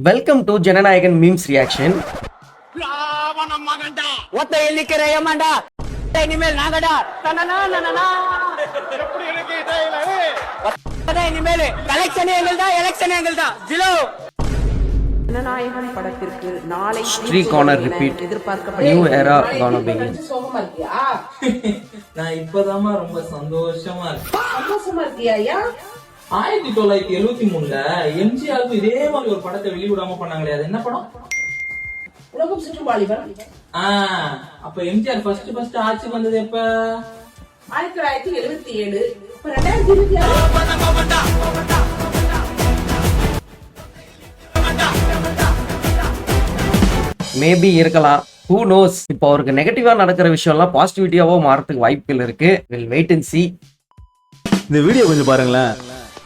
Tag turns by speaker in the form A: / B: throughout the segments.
A: Welcome to Jananayagan memes reaction.
B: ஒத்த எண்ணிக்கிற ஏமாண்டா இனிமேல் நாங்கடா இனிமேல் கலெக்ஷன் எங்கள்தா எலெக்ஷன் எங்கள்தா ஜிலோ.
C: ஜனநாயகன் படத்திற்கு நாளை
A: Sri corner repeat new era கானா பிகின்.
D: நான் இப்பதாமா ரொம்ப சந்தோஷமா
C: இருக்கியா?
D: 1973ல எம்ஜிஆருக்கு இதே மாதிரி ஒரு படத்தை வெளியிடாம பண்ணாங்களே, அது என்ன படம்?
C: உலகம் சுற்றும் வாலிபன்.
D: அப்ப எம்ஜிஆர் ஃபர்ஸ்ட் ஆட்சிக்கு வந்தது எப்ப?
C: 1977. இப்ப 2026.
A: மேபி இருக்கலாம், ஹூ நோஸ். இப்போ அவருக்கு நெகட்டிவா நடக்கிற விஷயம்லாம் பாசிட்டிவிட்டியாவோ மாறதுக்கு வாய்ப்புகள் இருக்கு. Will wait and see.
E: இந்த வீடியோ கொஞ்சம் பாருங்களேன்.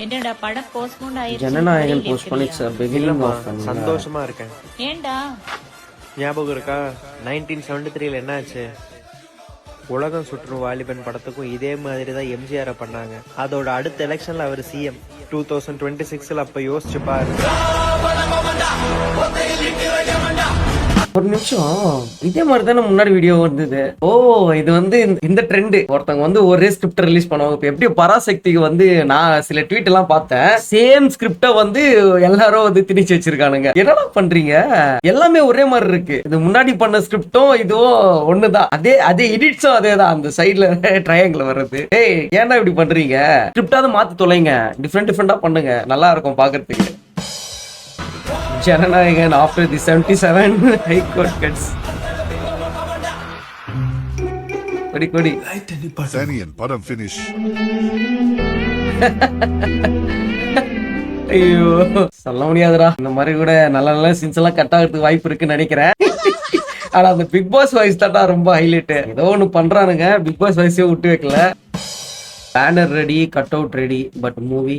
F: என்னடா படம் போஸ்ட்போன் ஆயிருச்சு.
A: Jananayagan postpone it's beginning of
G: சந்தோஷமா இருக்கேன்.
F: ஏன்டா?
G: ஞாபகம் இருக்கா 1973ல என்ன ஆச்சு? உலகம் சுற்றும் வாலிபன் படத்துக்கும் இதே மாதிரி தான் எம்ஜிஆர் பண்ணாங்க. அதோட அடுத்த எலெக்ஷன்ல அவர் சிஎம். 2026ல அப்ப யோசிச்சு பாரு.
A: ஒரு நிமிஷம், இதே மாதிரி தானே முன்னாடி வீடியோ வந்தது. ஓ, இது வந்து இந்த ட்ரெண்ட். ஒருத்தவங்க வந்து ஒரே ஸ்கிரிப்ட் ரிலீஸ் பண்ணுவாங்க. இப்ப எப்படி பராசக்திக்கு வந்து நான் சில ட்வீட் எல்லாம் பார்த்தேன், சேம் ஸ்கிரிப்ட வந்து எல்லாரும் வந்து திணிச்சு வச்சிருக்கானுங்க. என்னடா பண்றீங்க? எல்லாமே ஒரே மாதிரி இருக்கு. இது முன்னாடி பண்ண ஸ்கிரிப்டும் இதுவும் ஒண்ணுதான். அதே எடிட்ஸும் அதே தான். அந்த சைட்ல ட்ரையாங்கிள் வர்றது. ஏய், ஏன்டா இப்படி பண்றீங்க? ஸ்கிரிப்டாவது மாத்தி தொலைங்க, டிஃப்ரெண்டா பண்ணுங்க, நல்லா இருக்கும் பாக்குறதுக்கு. Jananayagan after the 77 high court cuts. கொடி
H: சனியன் படம் finish.
A: ஐயோ, சொல்ல முடியாதுடா. இந்த மாதிரி கூட நல்ல சீன்ஸ் எல்லாம் கட் ஆகிறதுக்கு வாய்ப்பு இருக்குன்னு நினைக்கிறேன். ஆனா அந்த பிக் பாஸ் வாய்ஸ் தாட்டா ரொம்ப ஹைலைட். ஏதோ ஒண்ணு பண்றானுங்க, பிக் பாஸ் வாய்ஸே விட்டு வைக்கல. Banner ready, cut out ready, but movie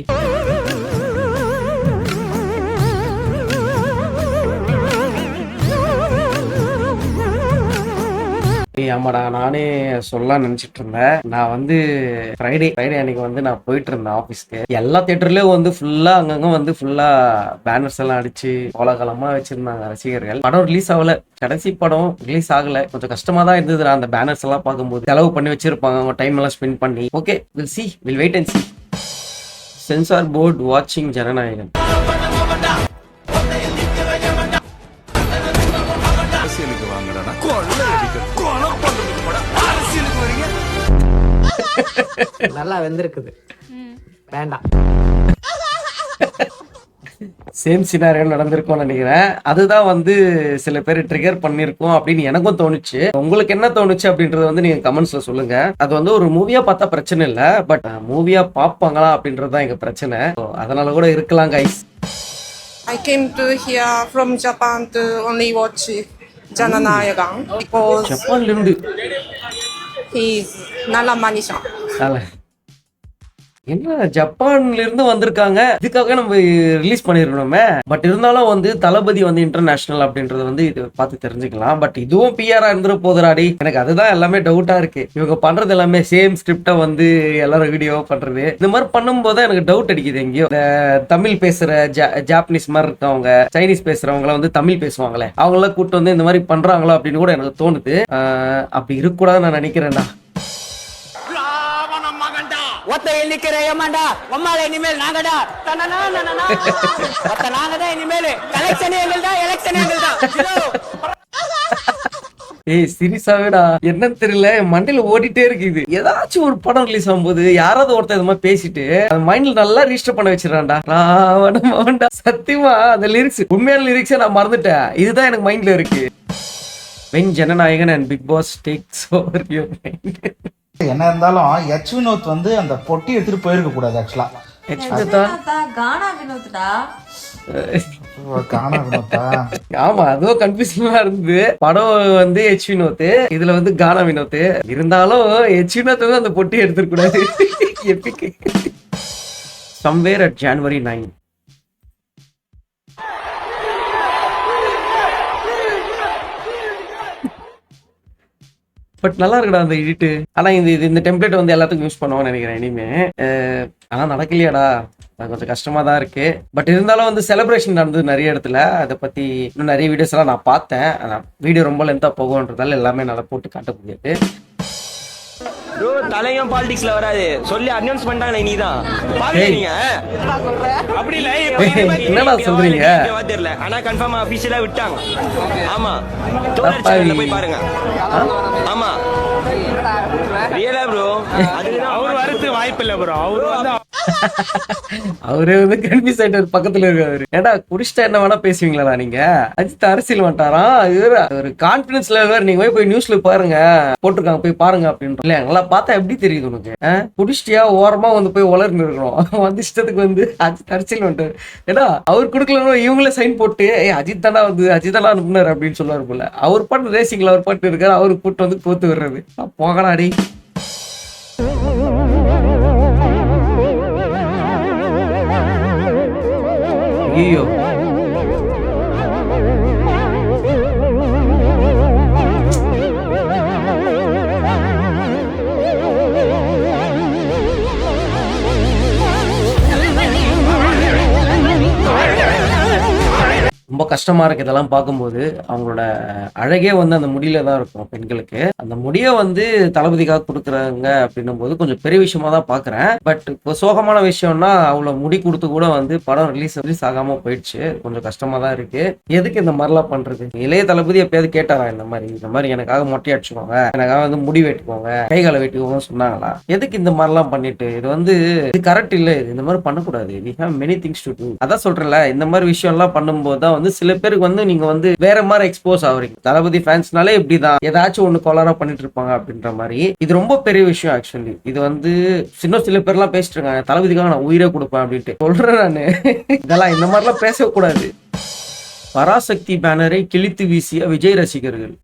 A: ஆமாடா. நானே சொல்ல நினைச்சிட்டு இருந்தேன். நான் வந்து ஃப்ரைடே அன்னைக்கு வந்து நான் போயிட்டு இருந்தேன் ஆபீஸ்க்கு. எல்லா தியேட்டர்லயும் வந்து ஃபுல்லா அங்கங்க வந்து ஃபுல்லா பேனர்ஸ் எல்லாம் அடிச்சு கோலாகலமா வச்சிருந்தாங்க ரசிகர்கள். படம் ரிலீஸ் ஆகல, கடைசி படம் ரிலீஸ் ஆகல. கொஞ்சம் கஷ்டமா தான் இருந்தது அந்த பேனர்ஸ் எல்லாம் பார்க்கும்போது. செலவு பண்ணி வச்சிருப்பாங்க, அவங்க டைம் எல்லாம் ஸ்பெண்ட் பண்ணி. Okay, will wait and see. Censor board வாட்சிங் ஜனநாயகன்.
H: அரசியலுக்கு வாங்கடா.
B: நல்லா வெந்திருக்குது, வேண்டாம்.
A: சேம் சினாரியோ நடந்திருக்கும்னு நினைக்கிறேன். அதுதான் வந்து சில பேர் ட்ரிகர் பண்ணிருக்கோம் அப்படின்னு எனக்கும் தோணுச்சு. உங்களுக்கு என்ன தோணுச்சு அப்படின்றத வந்து நீங்க கமெண்ட்ஸ்ல சொல்லுங்க. அது வந்து ஒரு மூவியா பார்த்தா பிரச்சனை இல்ல, பட் மூவியா பாப்பாங்களா அப்படின்றதுதான் எங்க பிரச்சனை. அதனால கூட இருக்கலாம் guys.
I: I came to here from Japan to only watch Jananayagan because
A: ஜப்பான்ல இருந்து
I: he's Nala Manisha.
A: என்ன ஜப்பான்ல இருந்து வந்திருக்காங்க, இதுக்காக நம்ம ரிலீஸ் பண்ணிருக்கணுமே. பட் இருந்தாலும் வந்து தளபதி வந்து இன்டர்நேஷனல் அப்படின்றத வந்து இது பார்த்து தெரிஞ்சுக்கலாம். பட் இதுவும் பிஆரா இருந்துட போதுராடி. எனக்கு அதுதான் எல்லாமே டவுட்டா இருக்கு. இவங்க பண்றது எல்லாமே சேம் ஸ்கிரிப்டா வந்து எல்லாரும் வீடியோ பண்றது. இந்த மாதிரி பண்ணும்போது எனக்கு டவுட் அடிக்குது. எங்கேயோ இந்த தமிழ் பேசுற ஜாப்பனீஸ் மாதிரி இருக்கவங்க, சைனீஸ் பேசுறவங்கள வந்து தமிழ் பேசுவாங்களே, அவங்கள கூட்டு வந்து இந்த மாதிரி பண்றாங்களோ அப்படின்னு கூட எனக்கு தோணுது. அப்படி இருக்கக்கூடாதுன்னு நான் நினைக்கிறேன்டா.
B: ஒத்த எண்ணிக்கிற ஏமாண்டா உம்மால இனிமேல் நாங்கடா ஒத்த நாங்கதான் இனிமேல் கலெக்ஷன் எங்கள்தா எலெக்ஷன் எங்கள்தா ஜிலோ.
A: ஏய் சீரியஸாவேடா, என்னன்னு தெரியல, மண்டையில ஓடிட்டே இருக்கு. இது ஏதாச்சும் ஒரு படம் ரிலீஸ் ஆகும்போது யாராவது ஒருத்தர் இந்த மாதிரி பேசிட்டு மைண்ட்ல நல்லா ரிஜிஸ்டர் பண்ண வச்சிடறான்டா. ராவணமாண்டா. சத்தியமா அந்த லிரிக்ஸ், உண்மையான லிரிக்ஸை நான் மறந்துட்டேன். இதுதான் எனக்கு மைண்ட்ல இருக்கு. when Jananayagan and Bigg Boss takes over your mind.
J: என்ன இருந்தாலும் எச் வினோத் வந்து அந்த பொட்டி எடுத்துட்டு போயிருக்க கூடாது. ஆக்சுவலா
A: ஆமா, அதுவும் கன்ஃபியூஷனா இருந்தது. படம் வந்து எச் வினோத், இதுல வந்து கானா வினோத். இருந்தாலும் எச் வினோத் வந்து அந்த பொட்டி எடுத்துக்க கூடாது. Epic. somewhere at January 9. But நல்லா இருக்குடா அந்த எடிட். ஆனா இந்த டெம்ப்ளேட் வந்து எல்லாத்துக்கும் யூஸ் பண்ணுவான்னு நினைக்கிறேன் இனிமே. ஆனா நடக்கலையாடா. அது கொஞ்சம் கஷ்டமா தான் இருக்கு. பட் இருந்தாலும் வந்து செலிப்ரேஷன் நடந்தது நிறைய இடத்துல. அதை பத்தி இன்னும் நிறைய வீடியோஸ் எல்லாம் நான் பார்த்தேன். வீடியோ ரொம்ப லென்த்தா போகும்ன்றதால எல்லாமே நல்லா போட்டு காட்ட முடியாது.
B: ப்ரோ தலையும் பாலிடிக்ஸ்ல வராது சொல்லி அனௌன்ஸ் பண்ணிட்டாங்க நீதான் பாக்குறீங்க. அப்படி இல்ல
A: என்னடா சொல்றீங்க?
B: தெரியல ஆனா கன்ஃபார்ம் ஆபீஷியலா விட்டாங்க. ஆமா தோழர் சேனல்ல போய் பாருங்க. ஆமா ரியலா ப்ரோ அவர் வரது வாய்ப்பு இல்ல ப்ரோ.
A: அவரே வந்து கன்ஃபியூஸ் ஆயிட்டாரு பக்கத்துல இருக்காரு. ஏடா குடிச்சிட்டா என்ன வேணா பேசுவீங்களா நீங்க? அஜித் அரசியல் வந்துட்டாராம். ஒரு கான்பிடன்ஸ் லெவல் நீங்க போய் நியூஸ்ல பாருங்க போட்டிருக்காங்க போய் பாருங்க அப்படின்னு. இல்ல எங்கெல்லாம் பார்த்தா எப்படி தெரியுது உனக்கு? குடிச்சிட்டியா ஓரமா வந்து போய் வளர்ந்து இருக்கணும். வந்து இஷ்டத்துக்கு வந்து அஜித் அரசியல் வந்துட்டாரு. ஏடா அவர் கொடுக்கலன்னு இவங்களே சைன் போட்டு அஜித் தானா வந்து அஜித் தானா அனுப்புனாரு அப்படின்னு சொல்லுவாரு போல. அவர் பாட்டு ரேசிங்ல அவர் பாட்டு இருக்காரு. அவரு கூட்டு வந்து கோத்து விடுறது. போகலாடி. ஐயோ ரொம்ப கஷ்டமா இருக்கு இதெல்லாம் பார்க்கும்போது. அவங்களோட அழகே வந்து அந்த முடியில தான் இருக்கும் பெண்களுக்கு. அந்த முடியை வந்து தளபதிக்காக கொடுக்குறாங்க அப்படின்னும் போது கொஞ்சம் பெரிய விஷயமா தான் பாக்குறேன். பட் இப்போ சோகமான விஷயம்னா அவ்வளவு முடி கொடுத்து கூட வந்து படம் ரிலீஸ் ஆகாம போயிடுச்சு. கொஞ்சம் கஷ்டமா தான் இருக்கு. எதுக்கு இந்த மாதிரிலாம் பண்றது? இளைய தளபதி எப்பயாவது கேட்டாரா இந்த மாதிரி எனக்காக மொட்டை அடிச்சுக்கோங்க, எனக்காக வந்து முடி வெட்டுக்கோங்க, கைகளை வெட்டிக்கோங்க சொன்னாங்களா? எதுக்கு இந்த மாதிரிலாம் பண்ணிட்டு? இது வந்து இது கரெக்ட் இல்ல. இந்த மாதிரி பண்ணக்கூடாது. we have many things to do. அதான் சொல்றேன்ல, இந்த மாதிரி விஷயம் எல்லாம் பண்ணும்போது தான் வந்து சில பேருக்கு வந்து நீங்க வந்து வேற மாதிரி எக்ஸ்போஸ் ஆகுறீங்க. தளபதி ஃபேன்ஸ்னாலே இப்படிதான் ஏதாச்சும் ஒண்ணு கொலரா பண்ணிட்டு இருப்பாங்க அப்படின்ற மாதிரி. இது ரொம்ப பெரிய விஷயம் ஆக்சுவலி. இது வந்து சில பேர் எல்லாம் பேசிட்டு இருக்காங்க தளபதிக்காக நான் உயிரை கொடுப்பேன் அப்படின்ட்டு. சொல்றேன் நானு இதெல்லாம் இந்த மாதிரிலாம் பேசக்கூடாது. பராசக்தி பேனரை கிழித்து வீசிய விஜய் ரசிகர்கள்.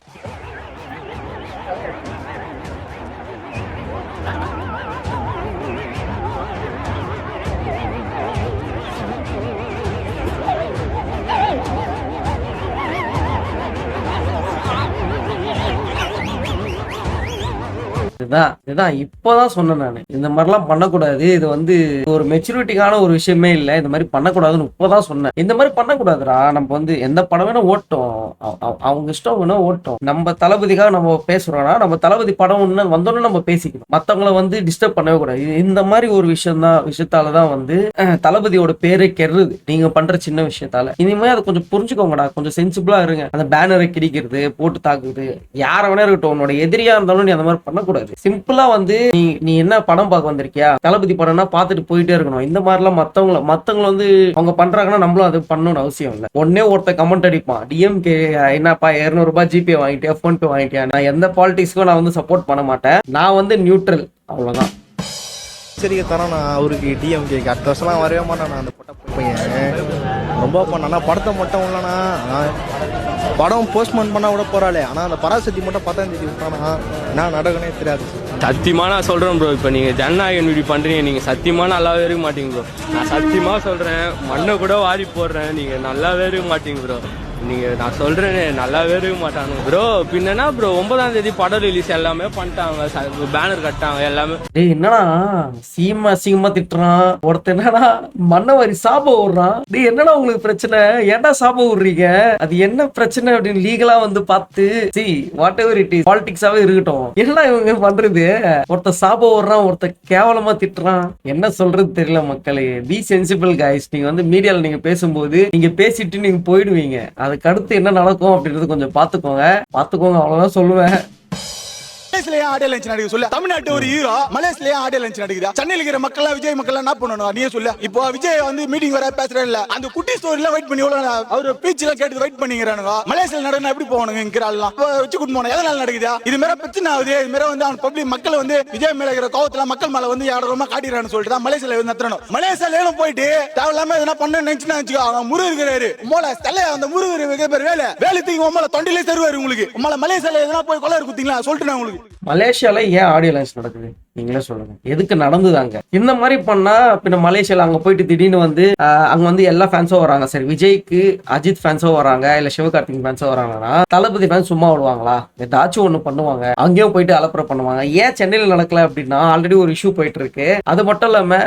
A: இதுதான் இப்பதான் சொன்னேன் நானு. இந்த மாதிரிலாம் பண்ணக்கூடாது. இது வந்து ஒரு மெச்சூரிட்டிக்கான ஒரு விஷயமே இல்ல. இந்த மாதிரி பண்ணக்கூடாதுன்னு இப்பதான் சொன்னேன். இந்த மாதிரி பண்ணக்கூடாதுடா. நம்ம வந்து எந்த படம் வேணா ஓட்டும், அவங்க இஷ்டம் வேணா ஓட்டும். நம்ம தளபதிக்காக நம்ம பேசுறோம்னா நம்ம தளபதி படம் ஒண்ணு வந்தோன்னு நம்ம பேசிக்கணும். மத்தவங்களை வந்து டிஸ்டர்ப் பண்ணவே கூடாது. இந்த மாதிரி ஒரு விஷயத்தாலதான் வந்து தளபதியோட பேரை கெடுறது நீங்க பண்ற சின்ன விஷயத்தால. இனிமே அதை கொஞ்சம் புரிஞ்சுக்கோங்கடா. கொஞ்சம் சென்சிபிளா இருங்க. அந்த பேனரை கிடிக்கிறது, போட்டு தாக்குறது, யார வேணா இருக்கட்டும். உன்னோட எதிரியா இருந்தாலும் நீ அந்த மாதிரி பண்ணக்கூடாது. சிம்பிளா வந்து நீ என்ன படம் பார்க்க வந்திருக்கியா, தளபதி படம்னா பார்த்துட்டு போயிட்டே இருக்கணும். இந்த மாதிரிலாம் மத்தவங்க வந்து அவங்க பண்றாங்கன்னா நம்மளும் அது பண்ணணும்னு அவசியம் இல்லை. ஒன்னே ஒருத்த கமெண்ட் அடிப்பான், டிஎம்கே என்னப்பா 200 ரூபாய் ஜிபே வாங்கிட்டியா, போன் பே வாங்கிட்டியா. நான் எந்த பாலிடிக்ஸ்க்கும் நான் வந்து சப்போர்ட் பண்ண மாட்டேன். நான் வந்து நியூட்ரல், அவ்வளவுதான்.
G: சரி தரேன் நான் அவருக்கு டிஎம்கேக்கு. அடுத்த வருஷம்லாம் வரவே மாட்டேன் அந்த பொட்ட பையன். ரொம்ப பண்ணா படத்தை மட்டும் இல்லைண்ணா, படம் போஸ்ட்மேன் பண்ணா விட போறாளே. ஆனா அந்த பராசக்தி மட்டும் 10ஆம் தேதி விட்டானா நான் நடக்கனே தெரியாது.
B: சத்தியமா நான் சொல்றேன் ப்ரோ. இப்ப நீங்க ஜனநாயகம் இப்படி பண்றீங்க, நீங்க சத்தியமா நல்லாவே இருக்க மாட்டீங்க ப்ரோ. நான் சத்தியமா சொல்றேன், மண்ணை கூட வாரி போடுறேன், நீங்க நல்லாவே இருக்க மாட்டீங்க ப்ரோ. நீங்க நான் சொல்றேன்னு நல்லாவே இருக்க மாட்டாங்க ப்ரோ. பின்னா ப்ரோ 9ஆம் தேதி படம் ரிலீஸ் எல்லாமே பண்ணிட்டாங்க, பேனர் கட்டாங்க எல்லாமே.
A: என்னடா சீமா திட்டுறான் ஒருத்தர், என்னடா மன்னவாரி சாபம் விடுறான். என்னடா உங்களுக்கு பிரச்சனை? ஏன்டா சாபம் விடுறீங்க? அது என்ன பிரச்சனை அப்படின்னு லீகலா வந்து பார்த்து வாட் எவர் இட் இஸ், பாலிடிக்ஸாவே இருக்கட்டும். என்ன இவங்க பண்றது? ஒருத்த சாபம் விடுறான், ஒருத்த கேவலமா திட்டுறான். என்ன சொல்றது தெரியல மக்களே. Be sensible guys. நீங்க வந்து மீடியால நீங்க பேசும்போது நீங்க பேசிட்டு நீங்க போயிடுவீங்க. அதுக்கு அடுத்து என்ன நடக்கும் அப்படின்றது கொஞ்சம் பாத்துக்கோங்க. அவ்வளவுதான் சொல்லுவேன்.
K: மலேசியா ஆடியோ லஞ்ச் நடக்குது சொல்ல. தமிழ்நாட்டு ஒரு ஹீரோ மலேசியா ஆடியோ லஞ்ச் நடக்குதா? சென்னையில இருக்கிற மக்கள் விஜய் மக்கள் என்ன பண்ணணும் நீயே சொல்ல. இப்போ விஜய் வந்து மீட்டிங் வர பேசுறேன் இல்ல, அந்த குட்டி ஸ்டோரியில வெயிட் பண்ணி அவரு பீச் எல்லாம் கேட்டு வெயிட் பண்ணிக்கிறானுங்க. மலேசியால நடந்தா எப்படி போகணுங்கிறாள் வச்சு கூட்டு போனோம். எதனால நடக்குதா? இது மேல பிரச்சனை ஆகுது. இது மேல வந்து அவன் பப்ளிக் மக்கள் வந்து விஜய் மேல இருக்கிற கோவத்துல மக்கள் மேல வந்து யாரமா காட்டிடுறான்னு சொல்லிட்டு தான் மலேசியால வந்து நடத்தணும். மலேசியால போயிட்டு தேவையில்லாம எதனா பண்ண நினைச்சுன்னா வச்சுக்கோ. அவன் முருகர் இருக்கிறாரு உமால தலை, அந்த முருகர் வேலை தூக்கி உமால தொண்டிலே தருவாரு உங்களுக்கு. உமால மலேசியால எதனா போய் கொலை குத்தீங்களா சொல்லிட்டு நான் உங்களுக்கு.
A: மலேசியால ஏன் ஆடியோ லான்ச் நடக்குது? நீங்களே சொல்லுங்க, எதுக்கு நடந்துதாங்க இந்த மாதிரி பண்ணா? பின்ன மலேசியால அங்க போயிட்டு திடீர்னு வந்து அங்க வந்து எல்லா ஃபேன்ஸும் வராங்க. சரி, விஜய்க்கு அஜித் ஃபேன்ஸும் வராங்க, இல்ல சிவகார்த்திக் ஃபேன்ஸும் வராங்கன்னா தளபதி ஃபேன்ஸ் சும்மா விடுவாங்களா? ஏதாச்சும் ஒண்ணு பண்ணுவாங்க, அங்கேயும் போயிட்டு அலப்பறை பண்ணுவாங்க. ஏன் சென்னையில நடக்கல அப்படின்னா ஆல்ரெடி ஒரு இஷ்யூ போயிட்டு இருக்கு. அது மட்டும் இல்லாம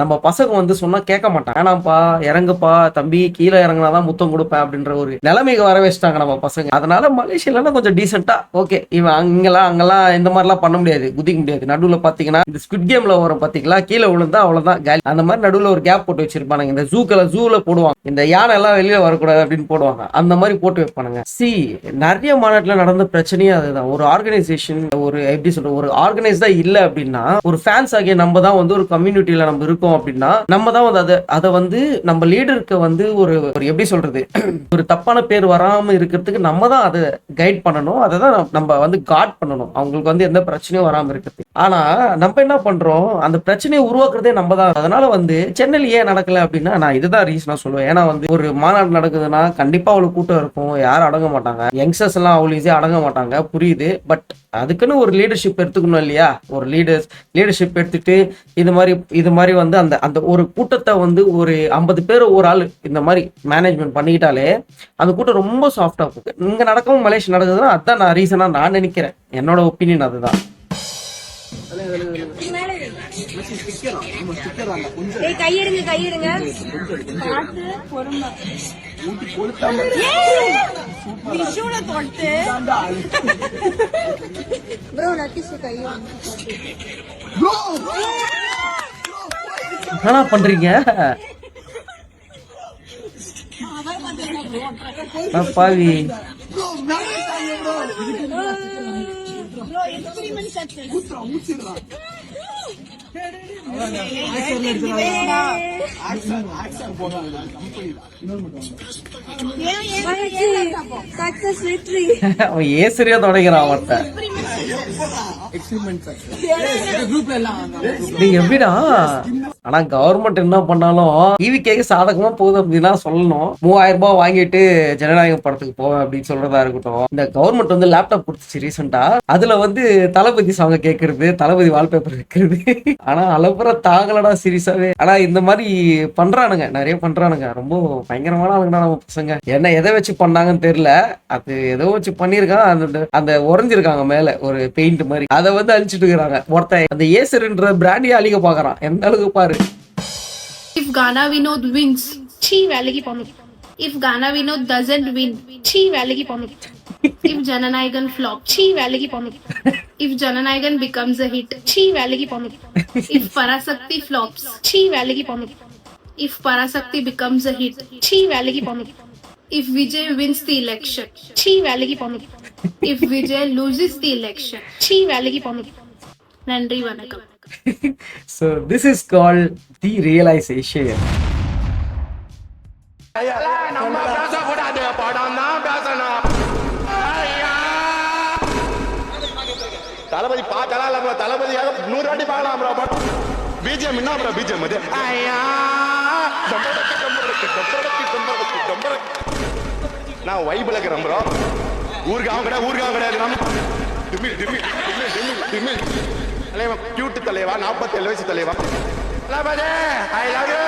A: நம்ம பசங்க வந்து சொன்னா கேட்க மாட்டாங்க. வேணாம்ப்பா, இறங்குப்பா தம்பி, கீழே இறங்கினாதான் முத்தம் கொடுப்பேன் அப்படின்ற ஒரு நிலைமைக்கு வர வச்சிட்டாங்க நம்ம பசங்க. அதனால மலேசியால கொஞ்சம் டீசெண்டா ஓகே, இவன் அங்கெல்லாம் இந்த மாதிரிலாம் பண்ண முடியாது, குதிக்க முடியாது. நடுவுல பாத்தீங்கன்னா இந்த ஸ்குவிட் கேம்ல வரும் பாத்தீங்களா, கீழே விழுந்தா அவ்வளவுதான் காலி. அந்த மாதிரி நடுவுல ஒரு கேப் போட்டு வச்சிருப்பானுங்க. இந்த ஜூல போடுவாங்க, இந்த யானை எல்லாம் வெளியில வரக்கூடாது அப்படின்னு போடுவாங்க. அந்த மாதிரி போட்டு வைப்பானுங்க. நிறைய மாநாட்டுல நடந்த பிரச்சனையே அதுதான். ஒரு ஆர்கனைசேஷன், ஒரு எப்படி சொல்ற, ஒரு ஆர்கனைஸ்டா இல்ல அப்படின்னா, ஒரு ஃபேன்ஸ் ஆகிய நம்ம தான் வந்து ஒரு கம்யூனிட்டியில நம்ம இருக்கோம் அப்படின்னா, நம்ம தான் வந்து அதை வந்து நம்ம லீடருக்கு வந்து ஒரு எப்படி சொல்றது, ஒரு தப்பான பேர் வராம இருக்கிறதுக்கு நம்ம தான் அதை கைட் பண்ணணும். அதை தான் நம்ம வந்து காட் பண்ணணும், அவங்களுக்கு வந்து எந்த பிரச்சனையும் வராம இருக்கிறது. ஆனா நம்ம என்ன பண்றோம், அந்த பிரச்சனையை உருவாக்குறதே நம்ம தான். அதனால வந்து சென்னையில் ஏன் நடக்கல அப்படின்னா நான் இதுதான் ரீசனா சொல்லுவேன். ஏன்னா வந்து ஒரு மாநாடு நடக்குதுன்னா கண்டிப்பா அவ்வளவு கூட்டம் இருக்கும், யாரும் அடங்க மாட்டாங்க, யங்ஸ்டர்ஸ் எல்லாம் அவ்வளவு ஈஸியா அடங்க மாட்டாங்க, புரியுது. பட் அதுக்குன்னு ஒரு லீடர்ஷிப் எடுத்துக்கணும் இல்லையா? ஒரு லீடர்ஷிப் எடுத்துட்டு இது மாதிரி வந்து அந்த ஒரு கூட்டத்தை வந்து ஒரு 50 பேர் ஒரு ஆள் இந்த மாதிரி மேனேஜ்மெண்ட் பண்ணிக்கிட்டாலே அந்த கூட்டம் ரொம்ப சாஃப்டா போகுது. இங்க நடக்கவும் மலேசியா நடக்குதுன்னா அதுதான் நான் ரீசனா நான் நினைக்கிறேன். என்னோட ஒப்பீனியன் அதுதான்.
F: கையிருங்க
A: என்ன பண்றீங்க பாவி? அவன் ஏசரியா தொடங்கிறான் அவன்கிட்ட. எப்படிடா? ஆனா கவர்மெண்ட் என்ன பண்ணாலும் டிவிக்கே சாதகமா போகுது அப்படின்னா சொல்லணும். 3000 ரூபாய் வாங்கிட்டு ஜனநாயகம் படத்துக்கு போவேன் அப்படின்னு சொல்றதா இருக்கட்டும். இந்த கவர்மெண்ட் வந்து லேப்டாப் கொடுத்துச்சு ரீசெண்டா, அதுல வந்து தளபதி சாங்க கேட்கறது, தளபதி வால்பேப்பர் வைக்கிறது. ஆனா அலப்புற தாங்கலடா சீரியஸாவே. ஆனா இந்த மாதிரி பண்றானுங்க, நிறைய பண்றானுங்க. ரொம்ப பயங்கரமான ஆளுங்கடா நம்ம பசங்க. என்ன எதை வச்சு பண்ணாங்கன்னு தெரியல, அது ஏதோ வச்சு பண்ணிருக்கான். அந்த உறைஞ்சிருக்காங்க மேல ஒரு பெயிண்ட் மாதிரி, அதை வந்து அழிச்சிட்டு இருக்கிறாங்க. ஒருத்தன் அந்த ஏசர்ன்ற பிராண்டியா அழிக்க பாக்குறான். எந்த அளவுக்கு பாரு.
F: If Ghana Vinod wins, chi valigi ponu. If Ghana Vinod doesn't win, chi valigi ponu. If Jananayagan flop, chi valigi ponu. If Jananayagan becomes a hit, chi valigi ponu. If Parasakti flops, chi valigi ponu. If Parasakti becomes a hit, chi valigi ponu. If Vijay wins the election, chi valigi ponu. If Vijay loses the election, chi valigi ponu. Nandri Vanakkam.
A: So this is called the realization.
K: தளபதி பார்க்கலாம், தளபதியாக 100 வாட்டி பார்க்கலாம் bro. But BGM என்ன bro? BGM அது நான் viable இருக்கிறேன் bro. ஊருக்காக கிடையாது நம்ம. தலைவா கியூட் தலைவா, 47 வயசு தலைவா. I love you.